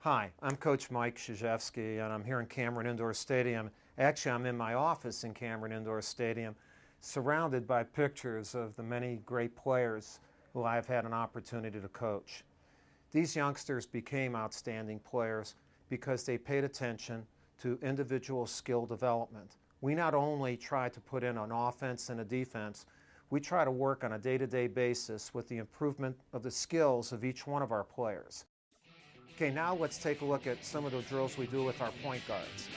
Hi, I'm Coach Mike Krzyzewski, and I'm here in Cameron Indoor Stadium. Actually, I'm in my office in Cameron Indoor Stadium, surrounded by pictures of the many great players who I've had an opportunity to coach. These youngsters became outstanding players because they paid attention to individual skill development. We not only try to put in an offense and a defense, we try to work on a day-to-day basis with the improvement of the skills of each one of our players. Okay, now let's take a look at some of the drills we do with our point guards.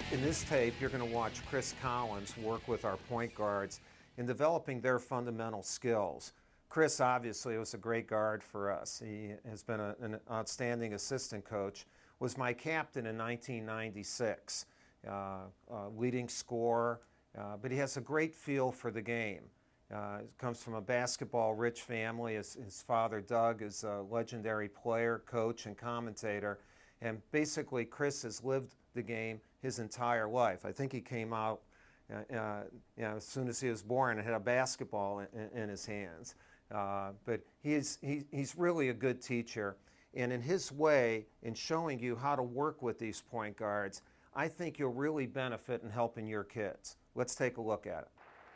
In this tape, you're going to watch Chris Collins work with our point guards in developing their fundamental skills. Chris obviously was a great guard for us. He has been an outstanding assistant coach, was my captain in 1996, leading scorer, but he has a great feel for the game. He comes from a basketball-rich family. His father, Doug, is a legendary player, coach, and commentator. And basically, Chris has lived the game his entire life. I think he came out as soon as he was born and had a basketball in his hands. But he's really a good teacher. And in his way, in showing you how to work with these point guards, I think you'll really benefit in helping your kids. Let's take a look at it.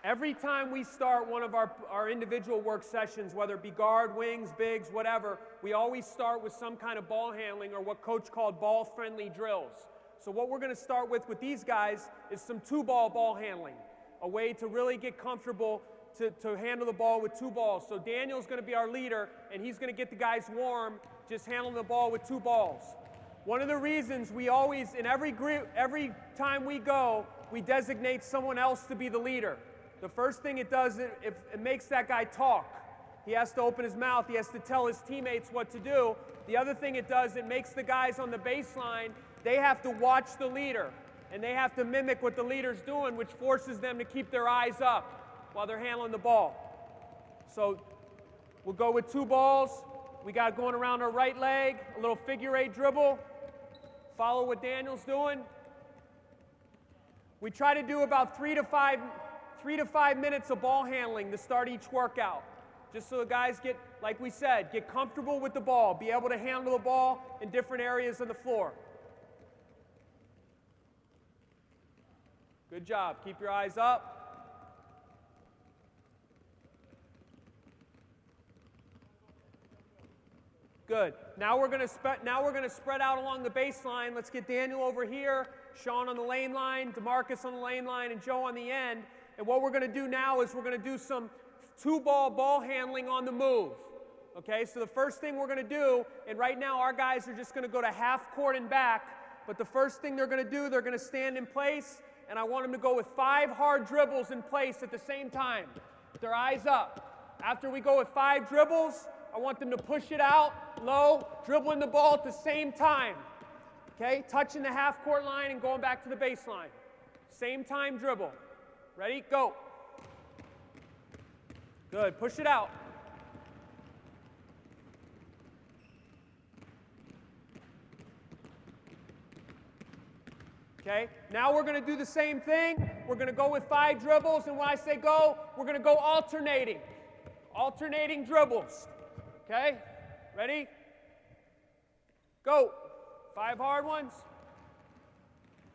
Every time we start one of our individual work sessions, whether it be guard, wings, bigs, whatever, we always start with some kind of ball handling or what Coach called ball-friendly drills. So what we're going to start with these guys is some two-ball handling, a way to really get comfortable to handle the ball with two balls. So Daniel's going to be our leader, and he's going to get the guys warm just handling the ball with two balls. One of the reasons we always, in every time we go, we designate someone else to be the leader. The first thing it does, it makes that guy talk. He has to open his mouth. He has to tell his teammates what to do. The other thing it does, it makes the guys on the baseline, they have to watch the leader, and they have to mimic what the leader's doing, which forces them to keep their eyes up while they're handling the ball. So we'll go with two balls. We got going around our right leg, a little figure eight dribble. Follow what Daniel's doing. We try to do about 3 to 5 minutes of ball handling to start each workout, just so the guys get, like we said, get comfortable with the ball, be able to handle the ball in different areas of the floor. Good job. Keep your eyes up. Good. Now we're going to spread out along the baseline. Let's get Daniel over here, Sean on the lane line, DeMarcus on the lane line, and Joe on the end. And what we're going to do now is we're going to do some ball handling on the move. Okay, so the first thing we're going to do, and right now our guys are just going to go to half court and back, but the first thing they're going to do, they're going to stand in place, and I want them to go with 5 hard dribbles in place at the same time, with their eyes up. After we go with 5 dribbles, I want them to push it out, low, dribbling the ball at the same time. Okay, touching the half court line and going back to the baseline. Same time dribble. Ready? Go. Good. Push it out. Okay, now we're going to do the same thing. We're going to go with 5 dribbles, and when I say go, we're going to go alternating. Alternating dribbles. Okay, ready? Go. 5 hard ones.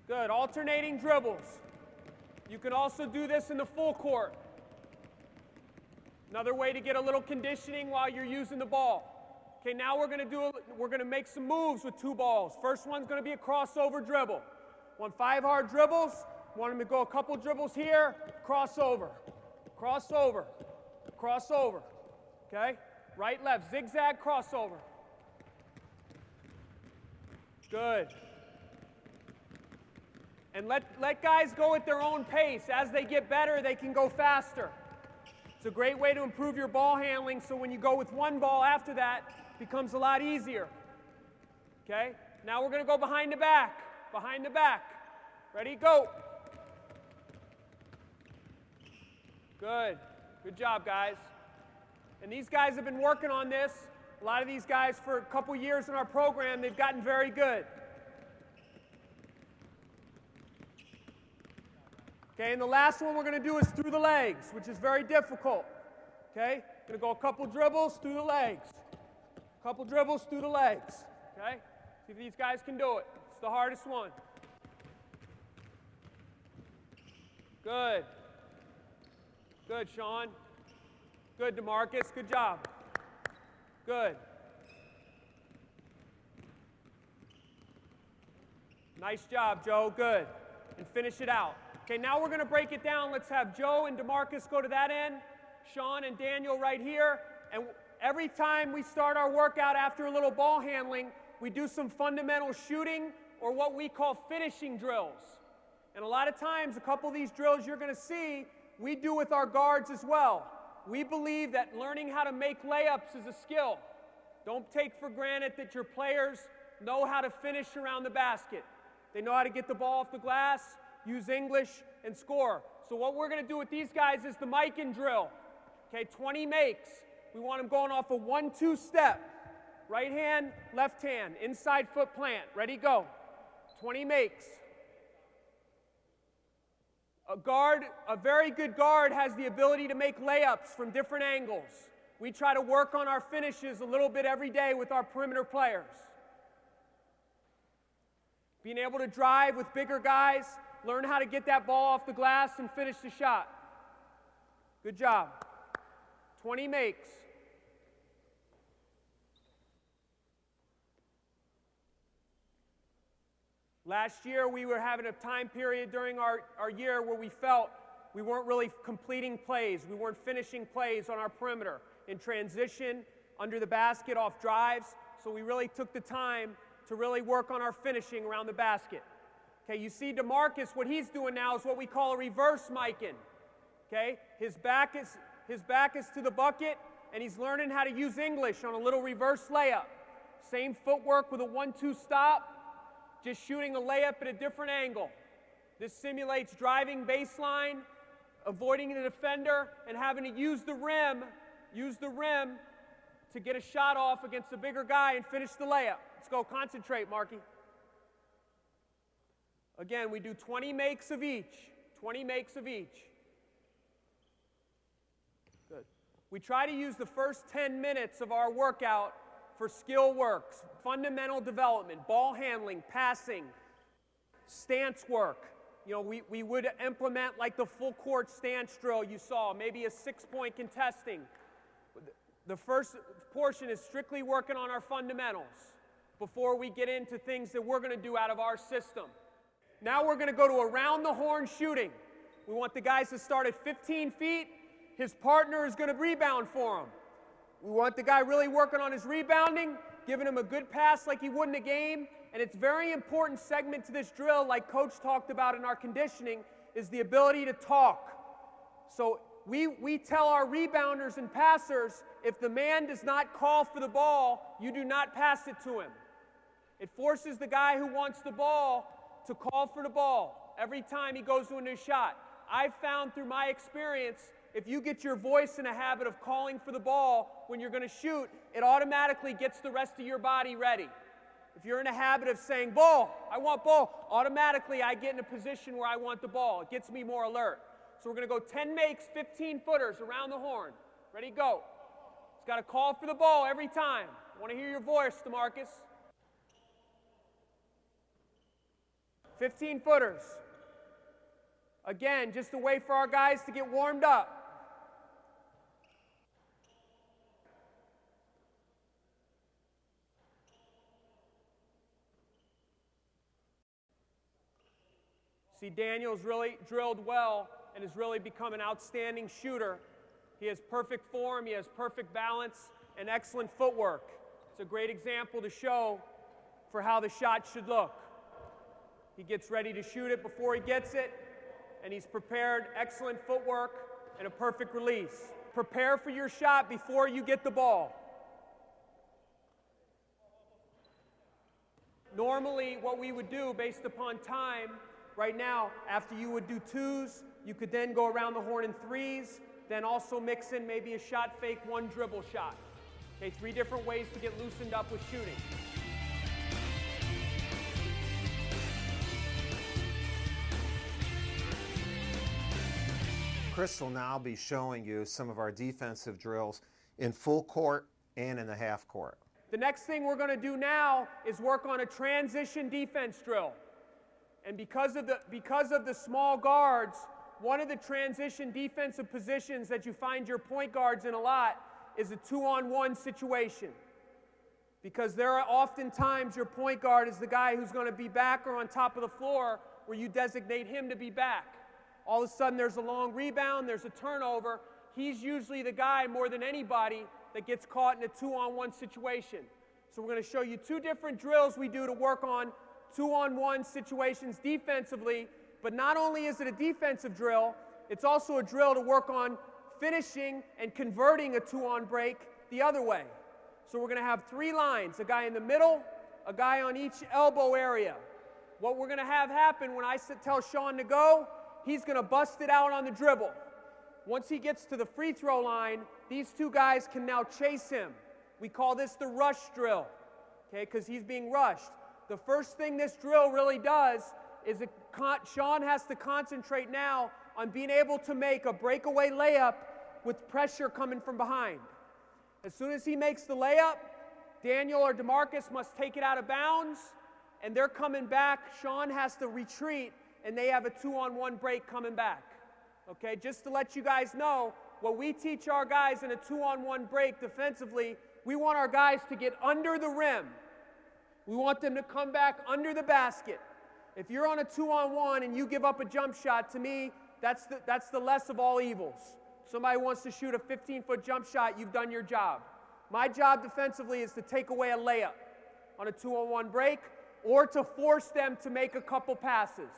Good. Alternating dribbles. You can also do this in the full court. Another way to get a little conditioning while you're using the ball. Okay, now we're going to make some moves with 2 balls. First one's going to be a crossover dribble. Want 5 hard dribbles. Want them to go a couple dribbles here. Crossover. Crossover. Crossover. Okay? Right, left. Zigzag, crossover. Good. And let guys go at their own pace. As they get better, they can go faster. It's a great way to improve your ball handling, so when you go with one ball after that, it becomes a lot easier. Okay? Now we're going to go behind the back. Behind the back. Ready? Go. Good. Good job, guys. And these guys have been working on this. A lot of these guys, for a couple years in our program, they've gotten very good. Okay, and the last one we're going to do is through the legs, which is very difficult. Okay? Going to go a couple dribbles through the legs. A couple dribbles through the legs. Okay? See if these guys can do it. It's the hardest one. Good. Good, Sean. Good, DeMarcus. Good job. Good. Nice job, Joe. Good. And finish it out. Okay, now we're going to break it down. Let's have Joe and DeMarcus go to that end, Sean and Daniel right here. And every time we start our workout after a little ball handling, we do some fundamental shooting or what we call finishing drills. And a lot of times, a couple of these drills you're going to see, we do with our guards as well. We believe that learning how to make layups is a skill. Don't take for granted that your players know how to finish around the basket. They know how to get the ball off the glass, use English, and score. So what we're going to do with these guys is the Mikan drill. Okay, 20 makes. We want them going off a 1-2 step. Right hand, left hand, inside foot plant. Ready, go. 20 makes. A very good guard has the ability to make layups from different angles. We try to work on our finishes a little bit every day with our perimeter players. Being able to drive with bigger guys, learn how to get that ball off the glass and finish the shot. Good job. 20 makes. Last year, we were having a time period during our year where we felt we weren't really completing plays. We weren't finishing plays on our perimeter in transition, under the basket, off drives. So we really took the time to really work on our finishing around the basket. Okay, you see DeMarcus, what he's doing now is what we call a reverse Mikan. Okay, his back is to the bucket, and he's learning how to use English on a little reverse layup. Same footwork with a 1-2 stop, just shooting a layup at a different angle. This simulates driving baseline, avoiding the defender, and having to use the rim to get a shot off against a bigger guy and finish the layup. Let's go, concentrate, Marky. Again, we do 20 makes of each. 20 makes of each. Good. We try to use the first 10 minutes of our workout for skill works, fundamental development, ball handling, passing, stance work. You know, we would implement like the full court stance drill you saw, maybe a 6-point contesting. The first portion is strictly working on our fundamentals before we get into things that we're going to do out of our system. Now we're going to go to around the horn shooting. We want the guys to start at 15 feet. His partner is going to rebound for him. We want the guy really working on his rebounding, giving him a good pass like he would in a game. And it's a very important segment to this drill, like Coach talked about in our conditioning, is the ability to talk. So we tell our rebounders and passers, if the man does not call for the ball, you do not pass it to him. It forces the guy who wants the ball to call for the ball every time he goes to a new shot. I've found through my experience, if you get your voice in a habit of calling for the ball when you're going to shoot, it automatically gets the rest of your body ready. If you're in a habit of saying, ball, I want ball, automatically I get in a position where I want the ball. It gets me more alert. So we're going to go 10 makes, 15-footers around the horn. Ready, go. He's got to call for the ball every time. I want to hear your voice, DeMarcus. 15-footers. Again, just a way for our guys to get warmed up. See, Daniel's really drilled well and has really become an outstanding shooter. He has perfect form, he has perfect balance, and excellent footwork. It's a great example to show for how the shot should look. He gets ready to shoot it before he gets it, and he's prepared, excellent footwork, and a perfect release. Prepare for your shot before you get the ball. Normally, what we would do based upon time, right now, after you would do twos, you could then go around the horn in threes, then also mix in maybe a shot fake, one dribble shot. Okay, 3 different ways to get loosened up with shooting. Chris will now be showing you some of our defensive drills in full court and in the half court. The next thing we're going to do now is work on a transition defense drill. And because of the small guards, one of the transition defensive positions that you find your point guards in a lot is a 2-on-1 situation. Because there are oftentimes your point guard is the guy who's going to be back or on top of the floor where you designate him to be back. All of a sudden there's a long rebound, there's a turnover. He's usually the guy more than anybody that gets caught in a 2-on-1 situation. So we're going to show you 2 different drills we do to work on 2-on-1 situations defensively, but not only is it a defensive drill, it's also a drill to work on finishing and converting a 2-on break the other way. So we're going to have 3 lines, a guy in the middle, a guy on each elbow area. What we're going to have happen when I tell Sean to go, he's going to bust it out on the dribble. Once he gets to the free throw line, these 2 guys can now chase him. We call this the rush drill, okay, because he's being rushed. The first thing this drill really does is Sean has to concentrate now on being able to make a breakaway layup with pressure coming from behind. As soon as he makes the layup, Daniel or DeMarcus must take it out of bounds, and they're coming back. Sean has to retreat, and they have a 2-on-1 break coming back. Okay, just to let you guys know, what we teach our guys in a 2-on-1 break defensively, we want our guys to get under the rim. We want them to come back under the basket. If you're on a 2-on-1 and you give up a jump shot, to me, that's the less of all evils. Somebody wants to shoot a 15-foot jump shot, you've done your job. My job defensively is to take away a layup on a 2-on-1 break or to force them to make a couple passes.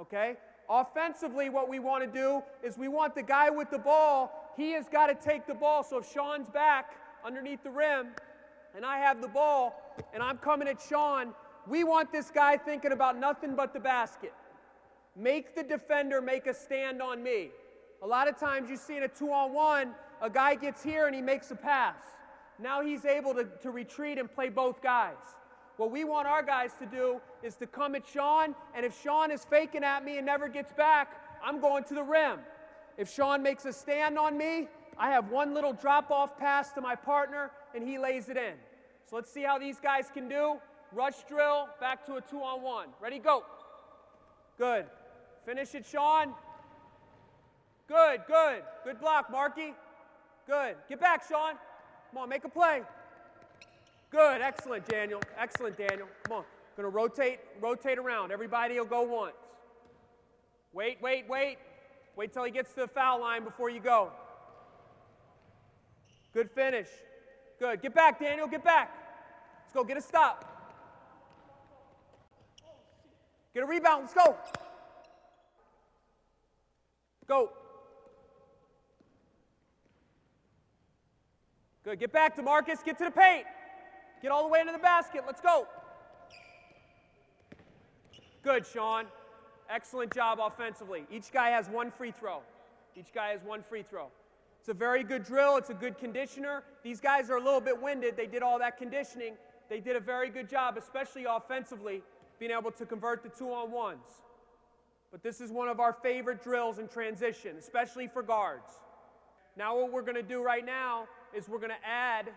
Okay? Offensively, what we want to do is we want the guy with the ball, he has got to take the ball. So if Sean's back underneath the rim and I have the ball and I'm coming at Sean, we want this guy thinking about nothing but the basket. Make the defender make a stand on me. A lot of times you see in a 2-on-1, a guy gets here and he makes a pass. Now he's able to retreat and play both guys. What we want our guys to do is to come at Sean, and if Sean is faking at me and never gets back, I'm going to the rim. If Sean makes a stand on me, I have one little drop-off pass to my partner, and he lays it in. So let's see how these guys can do. Rush drill, back to a 2-on-1. Ready, go. Good. Finish it, Sean. Good, good. Good block, Marky. Good. Get back, Sean. Come on, make a play. Good, excellent, Daniel. Excellent, Daniel. Come on. Going to rotate around. Everybody will go once. Wait. Wait till he gets to the foul line before you go. Good finish. Good. Get back, Daniel. Get back. Let's go. Get a stop. Get a rebound. Let's go. Go. Good. Get back, DeMarcus. Get to the paint. Get all the way into the basket. Let's go. Good, Sean. Excellent job offensively. Each guy has one free throw. Each guy has one free throw. It's a very good drill. It's a good conditioner. These guys are a little bit winded. They did all that conditioning. They did a very good job, especially offensively, being able to convert the 2-on-1s. But this is one of our favorite drills in transition, especially for guards. Now what we're going to do right now is we're going to add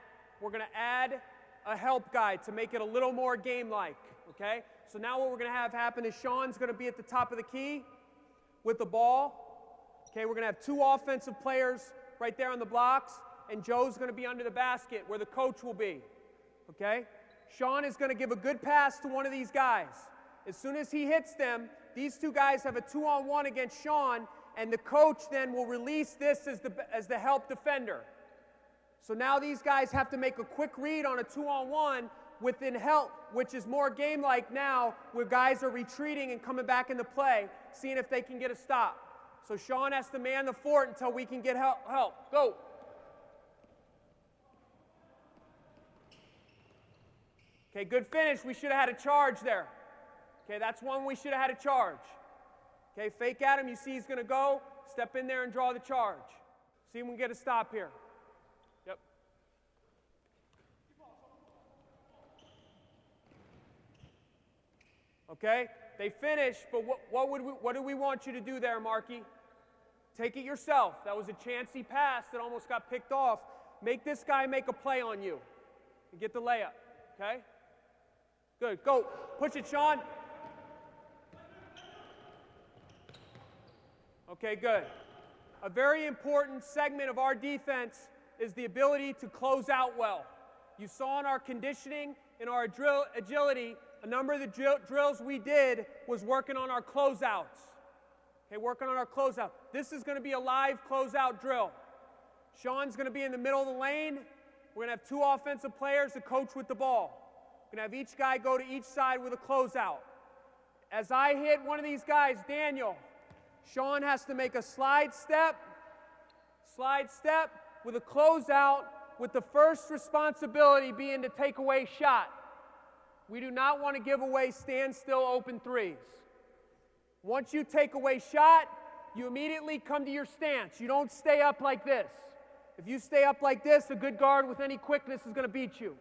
a help guy to make it a little more game-like, okay? So now what we're going to have happen is Sean's going to be at the top of the key with the ball. Okay, we're going to have 2 offensive players right there on the blocks, and Joe's going to be under the basket where the coach will be, okay? Sean is going to give a good pass to one of these guys. As soon as he hits them, these 2 guys have a 2-on-1 against Sean, and the coach then will release this as the help defender. So now these guys have to make a quick read on a 2-on-1 within help, which is more game-like now, where guys are retreating and coming back into play, seeing if they can get a stop. So Sean has to man the fort until we can get help. Go. Okay, good finish. We should have had a charge there. Okay, that's one we should have had a charge. Okay, fake at him. You see he's going to go. Step in there and draw the charge. See if we can get a stop here. Yep. Okay, they finished, but what do we want you to do there, Marky? Take it yourself. That was a chancy pass that almost got picked off. Make this guy make a play on you and get the layup, okay? Good, go. Push it, Sean. Okay, good. A very important segment of our defense is the ability to close out well. You saw in our conditioning, in our agility, a number of the drills we did was working on our closeouts. Okay, working on our closeout. This is going to be a live closeout drill. Sean's going to be in the middle of the lane. We're going to have two offensive players to coach with the ball. We're going to have each guy go to each side with a closeout. As I hit one of these guys, Daniel, Sean has to make a slide step with a closeout, with the first responsibility being to take away shot. We do not want to give away standstill open threes. Once you take away shot, you immediately come to your stance. You don't stay up like this. If you stay up like this, a good guard with any quickness is going to beat you.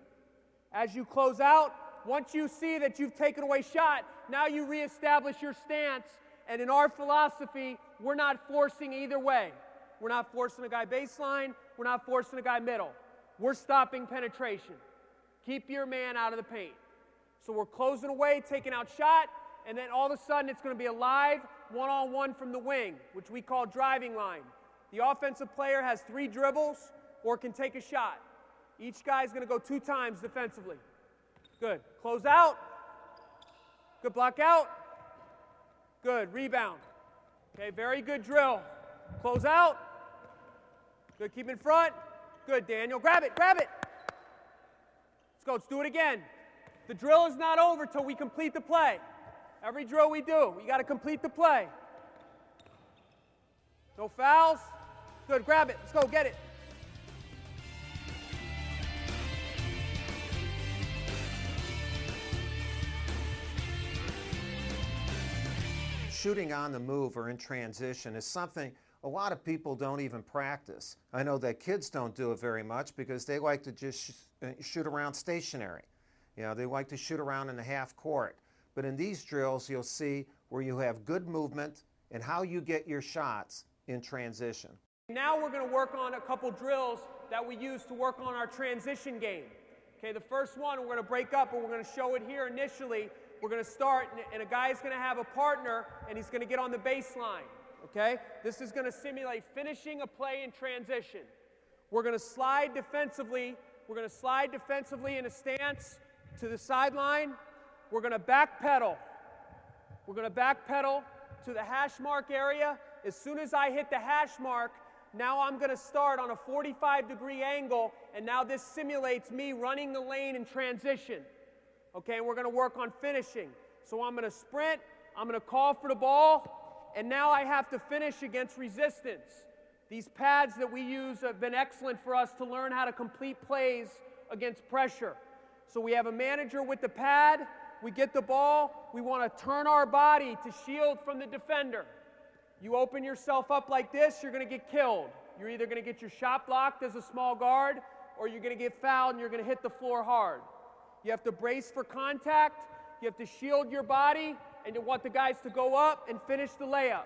As you close out, once you see that you've taken away shot, now you reestablish your stance. And in our philosophy, we're not forcing either way. We're not forcing a guy baseline. We're not forcing a guy middle. We're stopping penetration. Keep your man out of the paint. So we're closing away, taking out shot, and then all of a sudden it's going to be a live one-on-one from the wing, which we call driving line. The offensive player has 3 dribbles or can take a shot. Each guy's going to go 2 times defensively. Good. Close out. Good block out. Good. Rebound. Okay, very good drill. Close out. Good. Keep in front. Good, Daniel. Grab it. Grab it. Let's go. Let's do it again. The drill is not over till we complete the play. Every drill we do, you got to complete the play. No fouls. Good. Grab it. Let's go. Get it. Shooting on the move or in transition is something a lot of people don't even practice. I know that kids don't do it very much because they like to just shoot around stationary. You know, they like to shoot around in the half court. But in these drills, you'll see where you have good movement and how you get your shots in transition. Now we're going to work on a couple drills that we use to work on our transition game. Okay, the first one we're going to break up, and we're going to show it here initially. We're going to start, and a guy's going to have a partner, and he's going to get on the baseline, okay? This is going to simulate finishing a play in transition. We're going to slide defensively. We're going to slide defensively in a stance to the sideline. We're going to backpedal. We're going to backpedal to the hash mark area. As soon as I hit the hash mark, now I'm going to start on a 45-degree angle, and now this simulates me running the lane in transition. Okay, and we're going to work on finishing. So I'm going to sprint, I'm going to call for the ball, and now I have to finish against resistance. These pads that we use have been excellent for us to learn how to complete plays against pressure. So we have a manager with the pad, we get the ball, we want to turn our body to shield from the defender. You open yourself up like this, you're going to get killed. You're either going to get your shot blocked as a small guard, or you're going to get fouled and you're going to hit the floor hard. You have to brace for contact, you have to shield your body, and you want the guys to go up and finish the layup.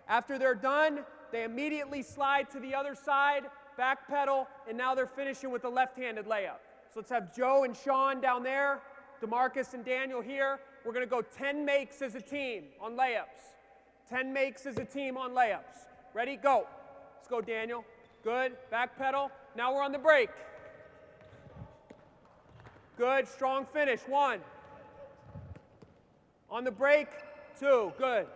After they're done, they immediately slide to the other side, backpedal, and now they're finishing with a left-handed layup. So let's have Joe and Sean down there, DeMarcus and Daniel here. We're going to go 10 makes as a team on layups. 10 makes as a team on layups. Ready? Go. Let's go, Daniel. Good. Backpedal. Now we're on the break. Good, strong finish, 1. On the break, 2, good.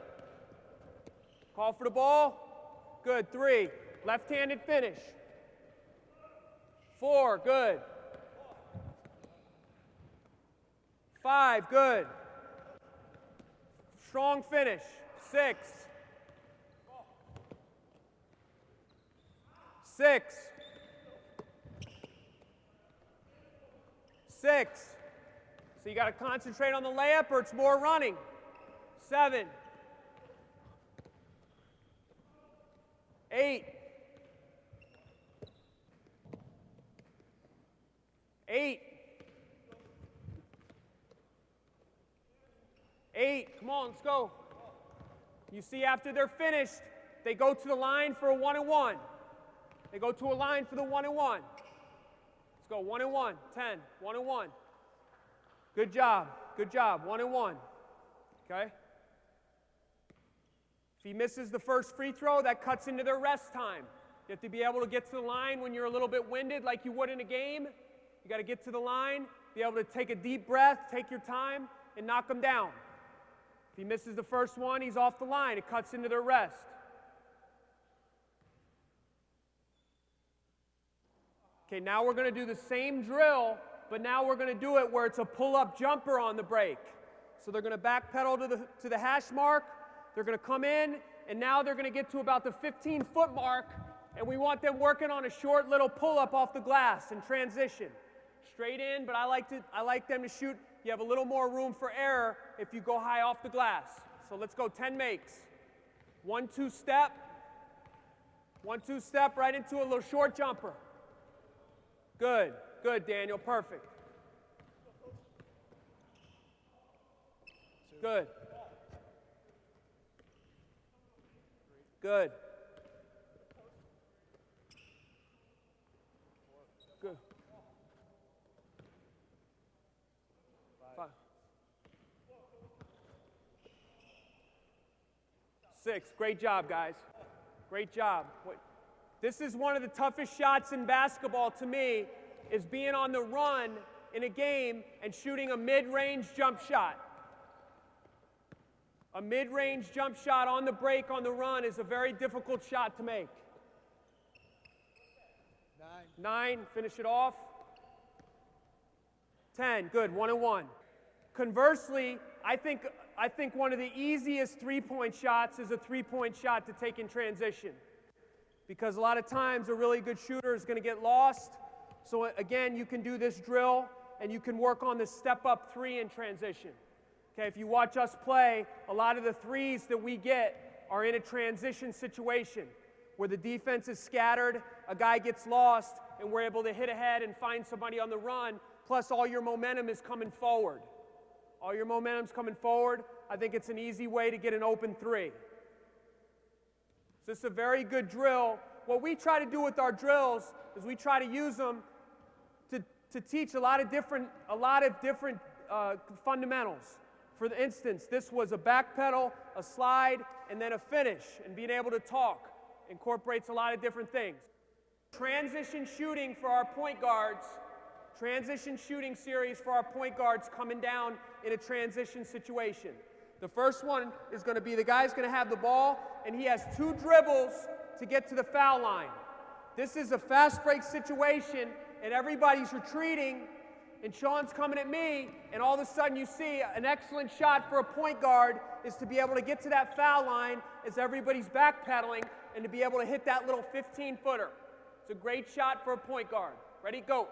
Call for the ball, good, 3. Left-handed finish. 4, good. 5, good. Strong finish. 6. 6. 6. So you got to concentrate on the layup or it's more running. 7. 8. 8. 8. Come on, let's go. You see, after they're finished, they go to the line for a 1-and-1. They go to a line for the 1-and-1. Let's go, 1-and-1. 10. 1-and-1. Good job. Good job. 1-and-1. Okay? If he misses the first free throw, that cuts into their rest time. You have to be able to get to the line when you're a little bit winded like you would in a game. You got to get to the line, be able to take a deep breath, take your time, and knock them down. If he misses the first one, he's off the line. It cuts into their rest. Okay, now we're going to do the same drill, but now we're going to do it where it's a pull-up jumper on the break. So they're going to backpedal to the hash mark. They're going to come in, and now they're going to get to about the 15-foot mark, and we want them working on a short little pull-up off the glass in transition. Straight in, but I like them to shoot. You have a little more room for error if you go high off the glass. So let's go 10 makes. 1-2 step. 1-2 step right into a little short jumper. Good. Good, Daniel. Perfect. Good. Good. Good. 5. 6. Great job, guys. Great job. This is one of the toughest shots in basketball to me, is being on the run in a game and shooting a mid-range jump shot. A mid-range jump shot on the break on the run is a very difficult shot to make. 9, finish it off. 10, good, 1-and-1. Conversely, I think one of the easiest three-point shots is a three-point shot to take in transition. Because a lot of times a really good shooter is going to get lost. So again, you can do this drill and you can work on the step-up 3 in transition. Okay, if you watch us play, a lot of the threes that we get are in a transition situation where the defense is scattered, a guy gets lost, and we're able to hit ahead and find somebody on the run, plus all your momentum is coming forward. All your momentum's coming forward. I think it's an easy way to get an open 3. So this is a very good drill. What we try to do with our drills is we try to use them to teach a lot of different fundamentals. For instance, this was a back pedal, a slide, and then a finish, and being able to talk incorporates a lot of different things. Transition shooting for our point guards, transition shooting series for our point guards coming down in a transition situation. The first one is going to be the guy's going to have the ball, and he has 2 dribbles to get to the foul line. This is a fast break situation, and everybody's retreating, and Sean's coming at me, and all of a sudden you see an excellent shot for a point guard is to be able to get to that foul line as everybody's backpedaling and to be able to hit that little 15-footer. It's a great shot for a point guard. Ready, go.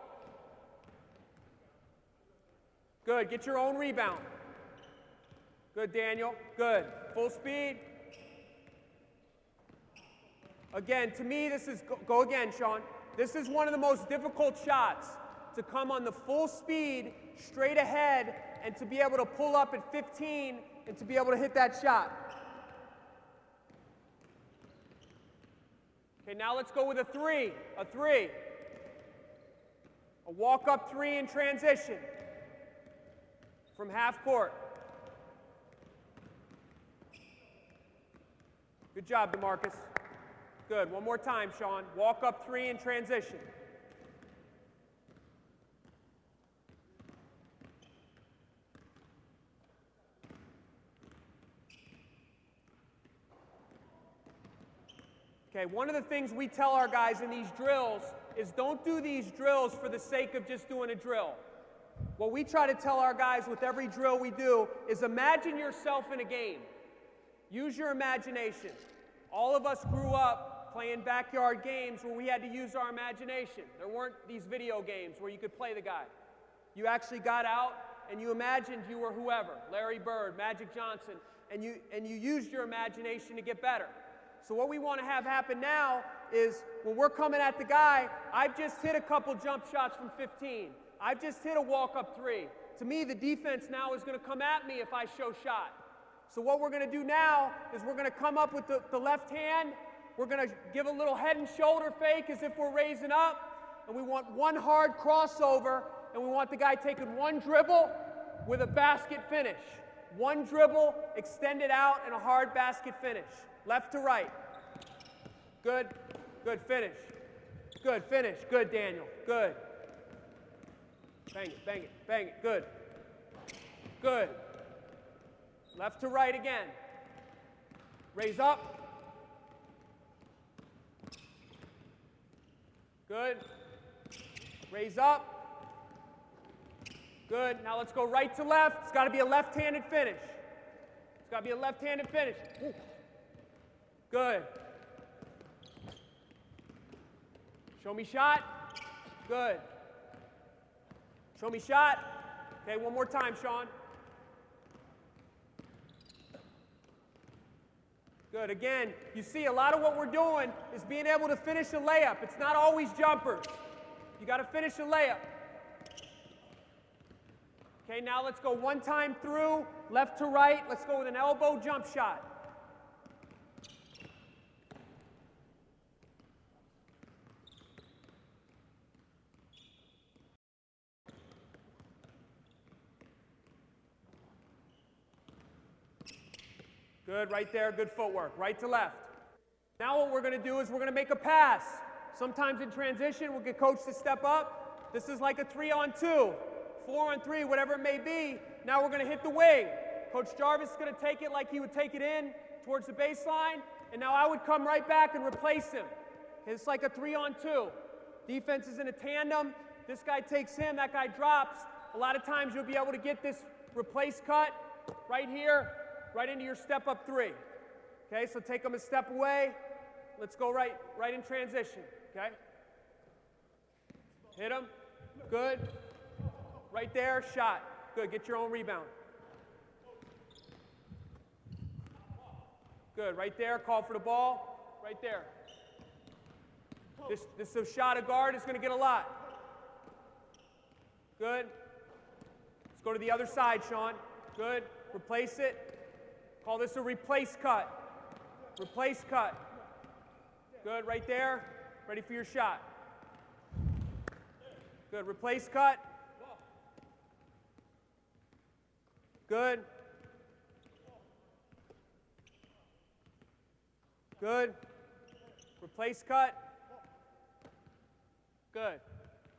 Good, get your own rebound. Good, Daniel, good. Full speed. Again, to me, this is, go again, Sean. This is one of the most difficult shots, to come on the full speed, straight ahead, and to be able to pull up at 15 and to be able to hit that shot. Okay, now let's go with a 3. A 3. A walk-up 3 in transition from half court. Good job, DeMarcus. Good. One more time, Sean. Walk-up 3 in transition. Okay, one of the things we tell our guys in these drills is don't do these drills for the sake of just doing a drill. What we try to tell our guys with every drill we do is imagine yourself in a game. Use your imagination. All of us grew up playing backyard games where we had to use our imagination. There weren't these video games where you could play the guy. You actually got out and you imagined you were whoever, Larry Bird, Magic Johnson, and you used your imagination to get better. So what we want to have happen now is when we're coming at the guy, I've just hit a couple jump shots from 15. I've just hit a walk-up three. To me, the defense now is going to come at me if I show shot. So what we're going to do now is we're going to come up with the left hand. We're going to give a little head and shoulder fake as if we're raising up. And we want one hard crossover, and we want the guy taking one dribble with a basket finish. One dribble, extend it out, and a hard basket finish. Left to right. Good. Good. Finish. Good. Finish. Good, Daniel. Good. Bang it. Bang it. Bang it. Good. Good. Left to right again. Raise up. Good. Raise up. Good. Now let's go right to left. It's got to be a left-handed finish. It's got to be a left-handed finish. Ooh. Good. Show me shot. Good. Show me shot. Okay, one more time, Sean. Good. Again, you see a lot of what we're doing is being able to finish a layup. It's not always jumpers. You got to finish a layup. Okay, now let's go one time through, left to right. Let's go with an elbow jump shot. Good, right there, good footwork, right to left. Now what we're going to do is we're going to make a pass. Sometimes in transition, we'll get coach to step up. This is like a 3-on-2, 4-on-3, whatever it may be. Now we're going to hit the wing. Coach Jarvis is going to take it like he would take it in towards the baseline, and now I would come right back and replace him. It's like a 3-on-2. Defense is in a tandem. This guy takes him, that guy drops. A lot of times you'll be able to get this replace cut right here, right into your step-up three. Okay, so take them a step away. Let's go right in transition, okay? Hit him. Good. Right there, shot. Good, get your own rebound. Good, right there, call for the ball. Right there. This shot of guard is going to get a lot. Good. Let's go to the other side, Sean. Good. Replace it. Call this a replace cut. Replace cut. Good, right there. Ready for your shot. Good, replace cut. Good. Good. Replace cut. Good.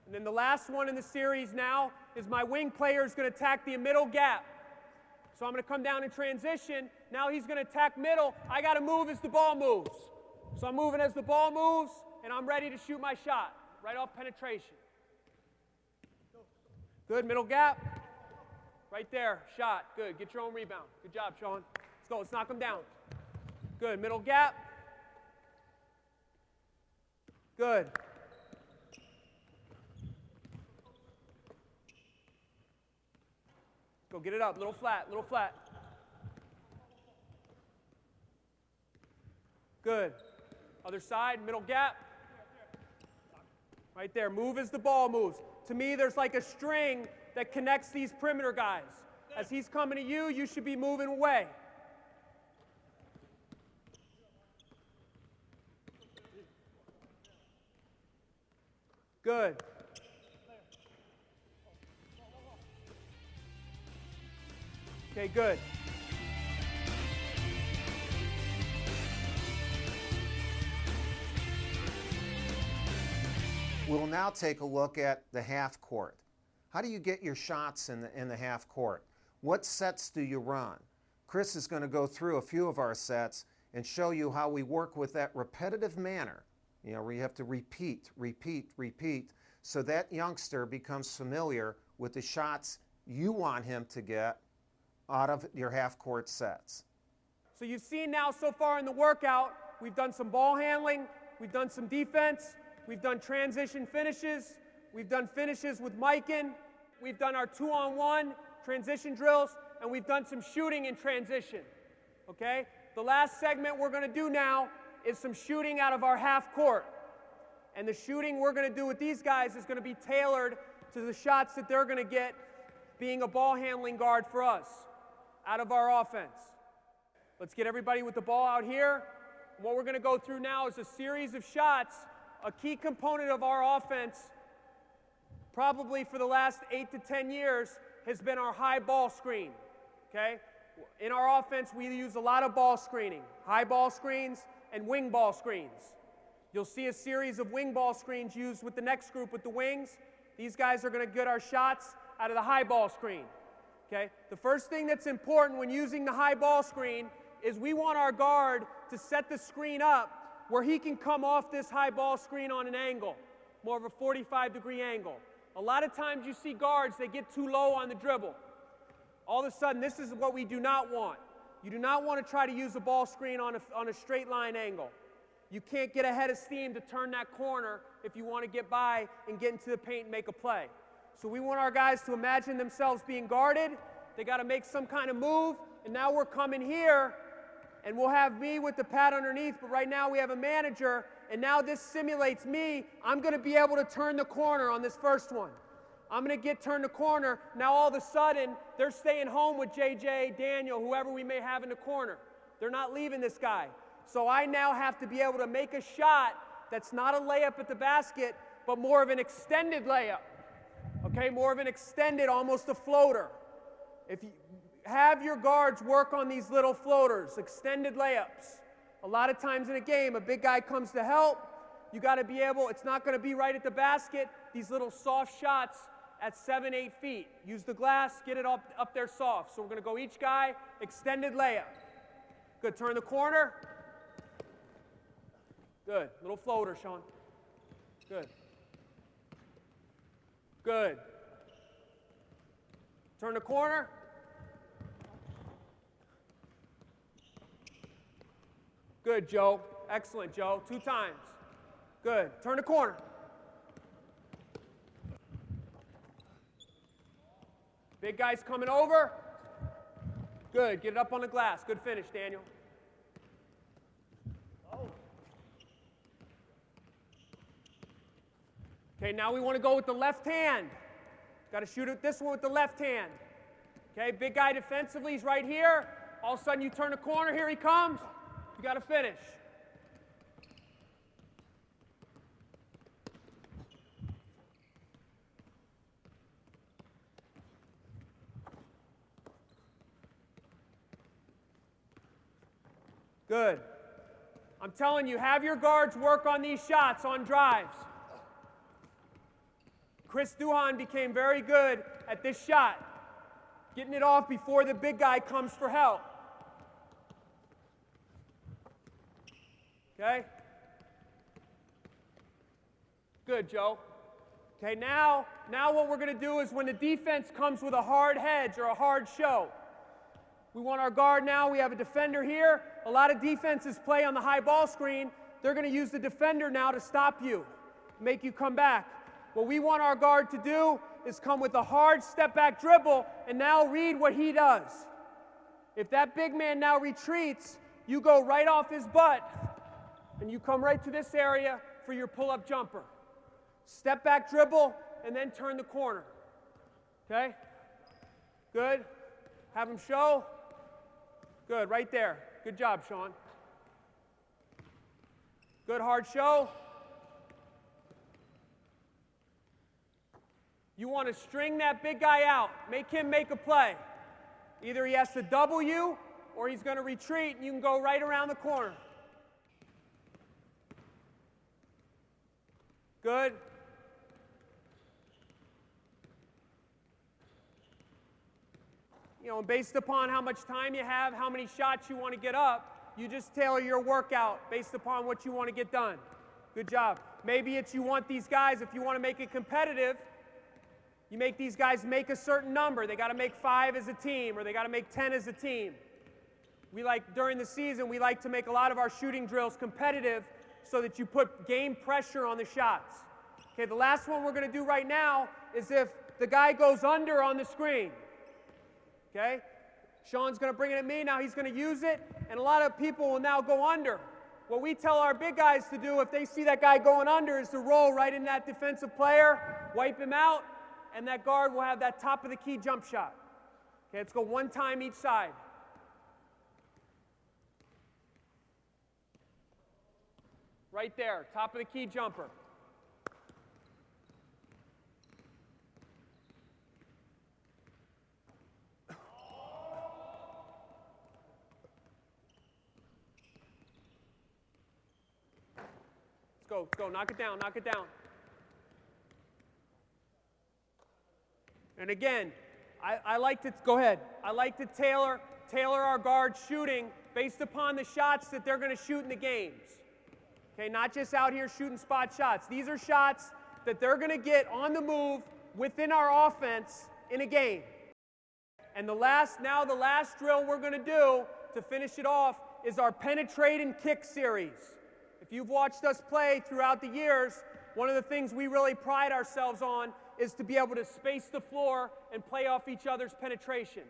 And then the last one in the series now is my wing player is going to attack the middle gap. So I'm going to come down in transition. Now he's going to attack middle. I got to move as the ball moves. So I'm moving as the ball moves, and I'm ready to shoot my shot right off penetration. Good, middle gap. Right there, shot. Good, get your own rebound. Good job, Sean. Let's go, let's knock him down. Good, middle gap. Good. Go get it up, little flat, little flat. Good. Other side, middle gap. Right there, move as the ball moves. To me, there's like a string that connects these perimeter guys. As he's coming to you, you should be moving away. Good. Okay, good. We'll now take a look at the half court. How do you get your shots in the half court? What sets do you run? Chris is going to go through a few of our sets and show you how we work with that repetitive manner, where you have to repeat, repeat, repeat, so that youngster becomes familiar with the shots you want him to get out of your half-court sets. So you've seen now so far in the workout, we've done some ball handling, we've done some defense, we've done transition finishes, we've done finishes with Mikan, we've done our 2-on-1 transition drills, and we've done some shooting in transition, okay? The last segment we're going to do now is some shooting out of our half court. And the shooting we're going to do with these guys is going to be tailored to the shots that they're going to get being a ball handling guard for us out of our offense. Let's get everybody with the ball out here. What we're going to go through now is a series of shots. A key component of our offense, probably for the last 8 to 10 years, has been our high ball screen, okay? In our offense, we use a lot of ball screening, high ball screens and wing ball screens. You'll see a series of wing ball screens used with the next group with the wings. These guys are going to get our shots out of the high ball screen, okay? The first thing that's important when using the high ball screen is we want our guard to set the screen up where he can come off this high ball screen on an angle, more of a 45-degree angle. A lot of times you see guards, they get too low on the dribble. All of a sudden, this is what we do not want. You do not want to try to use a ball screen on a straight line angle. You can't get ahead of steam to turn that corner if you want to get by and get into the paint and make a play. So we want our guys to imagine themselves being guarded. They got to make some kind of move, and now we're coming here, and we'll have me with the pad underneath, but right now we have a manager, and now this simulates me. I'm going to be able to turn the corner on this first one. I'm going to turn the corner. Now all of a sudden, they're staying home with JJ, Daniel, whoever we may have in the corner. They're not leaving this guy. So I now have to be able to make a shot that's not a layup at the basket, but more of an extended layup. Okay, more of an extended, almost a floater. If you have your guards work on these little floaters, extended layups. A lot of times in a game, a big guy comes to help. You got to be able, it's not going to be right at the basket. These little soft shots at 7, 8 feet. Use the glass, get it up there soft. So we're going to go each guy, extended layup. Good, turn the corner. Good, little floater, Sean. Good. Good. Turn the corner. Good, Joe. Excellent, Joe. 2 times. Good. Turn the corner. Big guy's coming over. Good. Get it up on the glass. Good finish, Daniel. Okay, now we want to go with the left hand. Got to shoot it this one with the left hand. Okay, big guy defensively, he's right here. All of a sudden you turn the corner, here he comes. You got to finish. Good. I'm telling you, have your guards work on these shots on drives. Chris Duhon became very good at this shot, getting it off before the big guy comes for help. Okay? Good, Joe. Okay, now what we're going to do is when the defense comes with a hard hedge or a hard show, we want our guard now. We have a defender here. A lot of defenses play on the high ball screen. They're going to use the defender now to stop you, make you come back. What we want our guard to do is come with a hard step-back dribble and now read what he does. If that big man now retreats, you go right off his butt and you come right to this area for your pull-up jumper. Step-back dribble and then turn the corner. Okay? Good. Have him show. Good, right there. Good job, Sean. Good hard show. You want to string that big guy out. Make him make a play. Either he has to double you or he's going to retreat and you can go right around the corner. Good. You know, based upon how much time you have, how many shots you want to get up, you just tailor your workout based upon what you want to get done. Good job. Maybe it's you want these guys, if you want to make it competitive, You make these guys make a certain number. They got to make 5 as a team, or they got to make 10 as a team. During the season, we like to make a lot of our shooting drills competitive so that you put game pressure on the shots. Okay, the last one we're going to do right now is if the guy goes under on the screen. Okay? Sean's going to bring it at me. Now he's going to use it, and a lot of people will now go under. What we tell our big guys to do if they see that guy going under is to roll right in that defensive player, wipe him out, and that guard will have that top of the key jump shot. Okay, let's go one time each side. Right there, top of the key jumper. Let's go, knock it down, knock it down. And again, I like to, go ahead, I like to tailor our guard shooting based upon the shots that they're going to shoot in the games. Okay, not just out here shooting spot shots. These are shots that they're going to get on the move within our offense in a game. And the last drill we're going to do to finish it off is our penetrate and kick series. If you've watched us play throughout the years, one of the things we really pride ourselves on is to be able to space the floor and play off each other's penetration.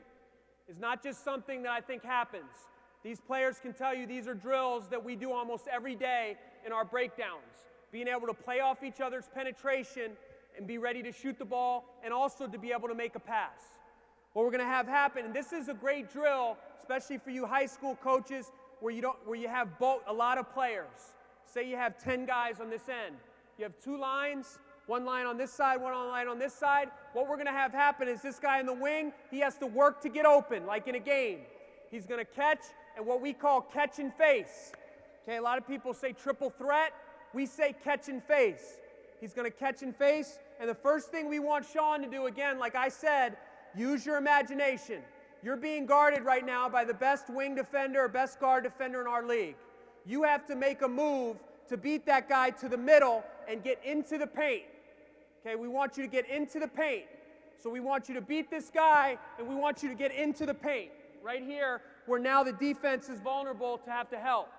It's not just something that I think happens. These players can tell you these are drills that we do almost every day in our breakdowns. Being able to play off each other's penetration and be ready to shoot the ball and also to be able to make a pass. What we're going to have happen, and this is a great drill, especially for you high school coaches where you have a lot of players. Say you have 10 guys on this end. You have 2 lines, one line on this side, one line on this side. What we're going to have happen is this guy in the wing, he has to work to get open, like in a game. He's going to catch, and what we call catch and face. Okay, a lot of people say triple threat. We say catch and face. He's going to catch and face, and the first thing we want Sean to do, again, like I said, use your imagination. You're being guarded right now by the best wing defender or best guard defender in our league. You have to make a move to beat that guy to the middle and get into the paint. Okay, we want you to get into the paint. So we want you to beat this guy, and we want you to get into the paint. Right here, where now the defense is vulnerable to have to help.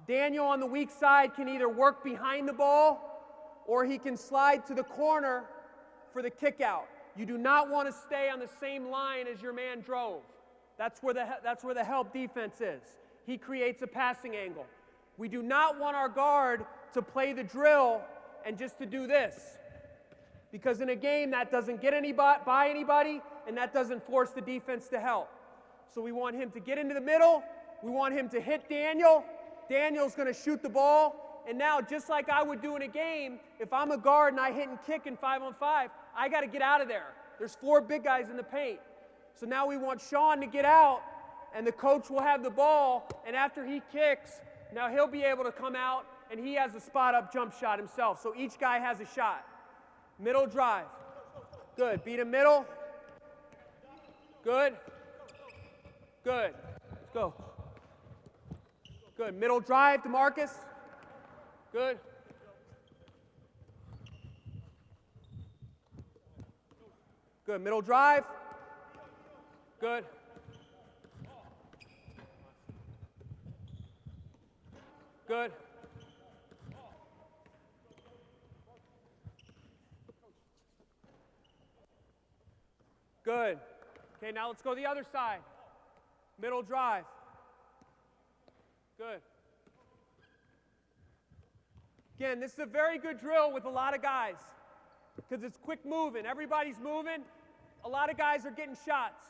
Daniel on the weak side can either work behind the ball, or he can slide to the corner for the kick out. You do not want to stay on the same line as your man drove. That's where the help defense is. He creates a passing angle. We do not want our guard to play the drill and just to do this. Because in a game, that doesn't get by anybody, and that doesn't force the defense to help. So we want him to get into the middle. We want him to hit Daniel. Daniel's going to shoot the ball. And now, just like I would do in a game, if I'm a guard and I hit and kick in 5-on-5, I got to get out of there. There's 4 big guys in the paint. So now we want Sean to get out, and the coach will have the ball, and after he kicks, now he'll be able to come out, and he has a spot-up jump shot himself. So each guy has a shot. Middle drive. Good. Beat him middle. Good. Good. Let's go. Good. Middle drive to Marcus. Good. Good. Middle drive. Good. Good. Good. Okay, now let's go the other side. Middle drive. Good. Again, this is a very good drill with a lot of guys because it's quick moving. Everybody's moving. A lot of guys are getting shots.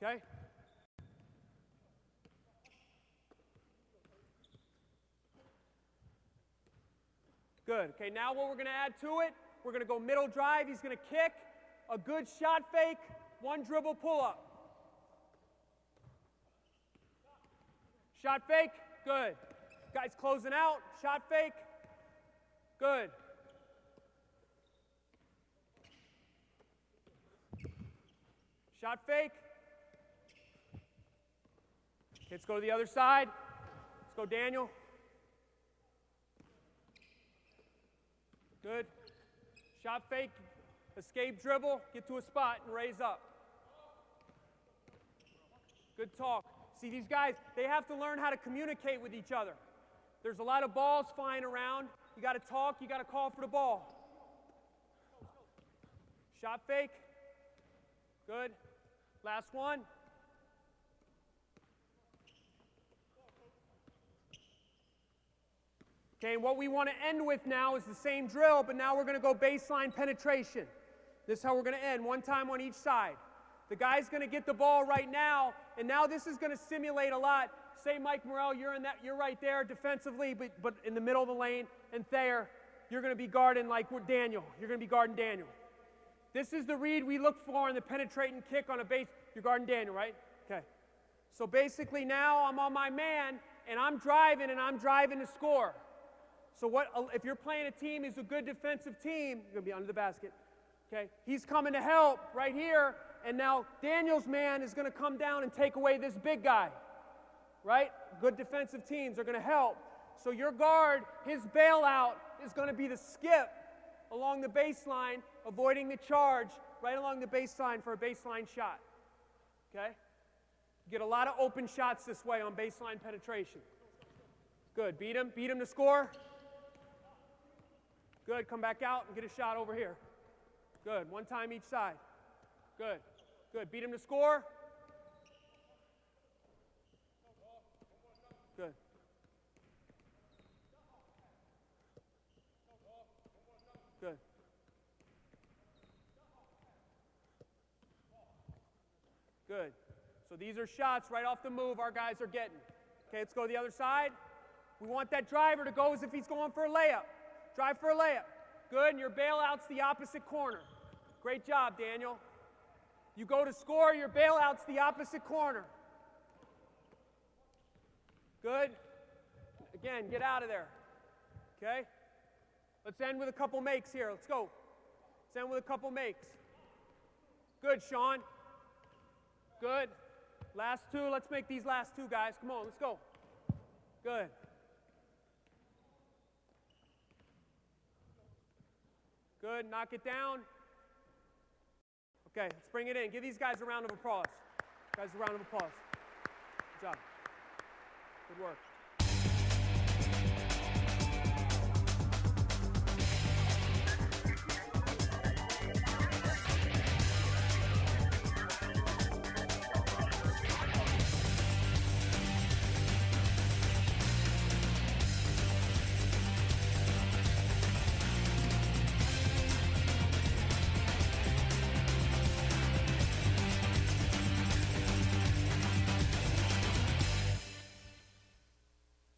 Okay? Good. Okay, now what we're going to add to it, we're going to go middle drive. He's going to kick, a good shot fake, 1 dribble pull-up. Shot fake, good. Guy's closing out, shot fake, good. Shot fake. Let's go to the other side. Let's go, Daniel. Good. Shot fake, escape dribble, get to a spot and raise up. Good talk. See, these guys, they have to learn how to communicate with each other. There's a lot of balls flying around. You got to talk, you got to call for the ball. Shot fake. Good. Last one. Okay, and what we want to end with now is the same drill, but now we're going to go baseline penetration. This is how we're going to end, one time on each side. The guy's going to get the ball right now, and now this is going to simulate a lot. Say, Mike Morrell, you're right there defensively, but in the middle of the lane, and Thayer, you're going to be guarding like Daniel. You're going to be guarding Daniel. This is the read we look for in the penetrating kick on a base. You're guarding Daniel, right? Okay. So basically now I'm on my man, and I'm driving to score. So if you're playing a team who's a good defensive team, you're going to be under the basket. Okay? He's coming to help right here, and now Daniel's man is going to come down and take away this big guy. Right? Good defensive teams are going to help. So your guard, his bailout is going to be the skip along the baseline, avoiding the charge right along the baseline for a baseline shot. Okay? You get a lot of open shots this way on baseline penetration. Good. Beat him to score. Good, come back out and get a shot over here. Good, one time each side. Good, good, beat him to score. Good. Good. Good. So these are shots right off the move our guys are getting. Okay, let's go to the other side. We want that driver to go as if he's going for a layup. Drive for a layup. Good, and your bailout's the opposite corner. Great job, Daniel. You go to score, your bailout's the opposite corner. Good. Again, get out of there. Okay? Let's end with a couple makes here. Let's go. Let's end with a couple makes. Good, Sean. Good. Last two. Let's make these last two, guys. Come on, let's go. Good. Good, knock it down. Okay, let's bring it in. Give these guys a round of applause. Guys, a round of applause. Good job. Good work.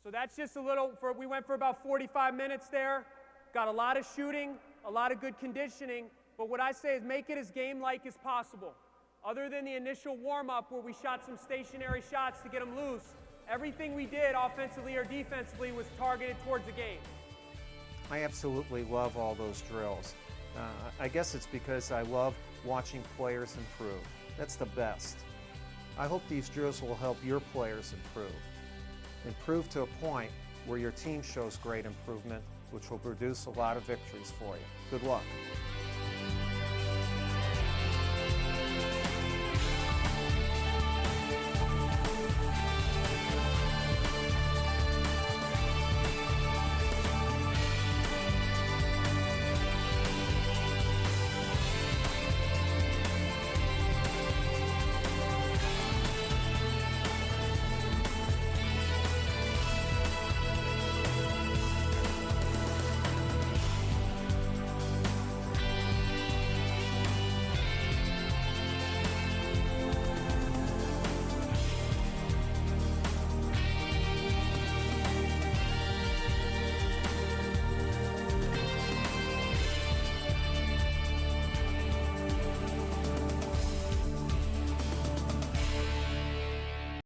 So that's just a little, we went for about 45 minutes there. Got a lot of shooting, a lot of good conditioning, but what I say is make it as game-like as possible. Other than the initial warm-up where we shot some stationary shots to get them loose, everything we did offensively or defensively was targeted towards the game. I absolutely love all those drills. I guess it's because I love watching players improve. That's the best. I hope these drills will help your players improve. Improve to a point where your team shows great improvement, which will produce a lot of victories for you. Good luck.